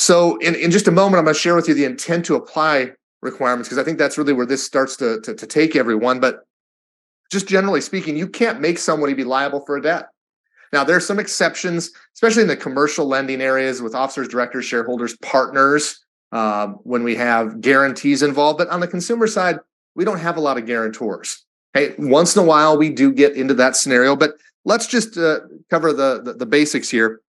So in just a moment, I'm going to share with you the intent to apply requirements, because I think that's really where this starts to take everyone. But just generally speaking, you can't make somebody be liable for a debt. Now, there are some exceptions, especially in the commercial lending areas with officers, directors, shareholders, partners, when we have guarantees involved. But on the consumer side, we don't have a lot of guarantors. Okay, once in a while, we do get into that scenario, but let's just cover the basics here.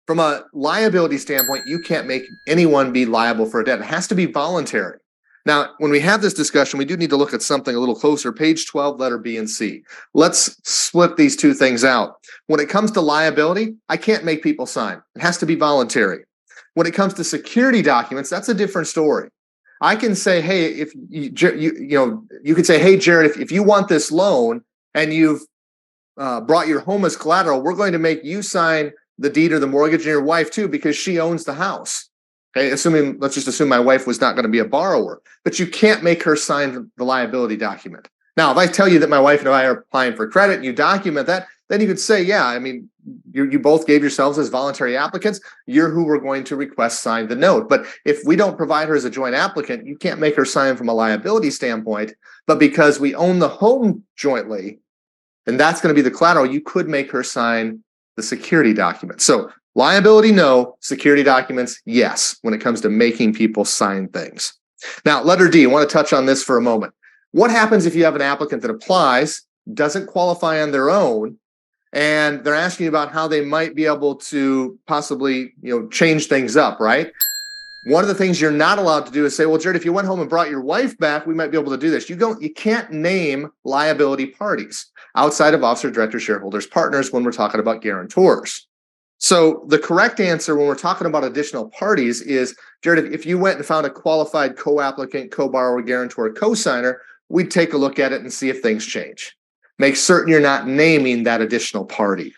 From a liability standpoint, you can't make anyone be liable for a debt. It has to be voluntary. Now, when we have this discussion, we do need to look at something a little closer. Page 12, letter B and C. Let's split these two things out. When it comes to liability, I can't make people sign. It has to be voluntary. When it comes to security documents, that's a different story. I can say, hey, if you could say, hey, Jared, if you want this loan and you've brought your home as collateral, we're going to make you sign the deed or the mortgage, and your wife too, because she owns the house. Okay, let's just assume my wife was not going to be a borrower, but you can't make her sign the liability document. Now, if I tell you that my wife and I are applying for credit and you document that, then you could say, yeah, I mean, you both gave yourselves as voluntary applicants. You're who we're going to request sign the note. But if we don't provide her as a joint applicant, you can't make her sign from a liability standpoint. But because we own the home jointly, and that's going to be the collateral, you could make her sign the security document. So liability, no. Security documents, yes, when it comes to making people sign things. Now, letter D, I want to touch on this for a moment. What happens if you have an applicant that applies, doesn't qualify on their own, and they're asking about how they might be able to possibly, change things up, right? One of the things you're not allowed to do is say, well, Jared, if you went home and brought your wife back, we might be able to do this. You can't name liability parties outside of officer, director, shareholders, partners when we're talking about guarantors. So the correct answer when we're talking about additional parties is, Jared, if you went and found a qualified co-applicant, co-borrower, guarantor, co-signer, we'd take a look at it and see if things change. Make certain you're not naming that additional party.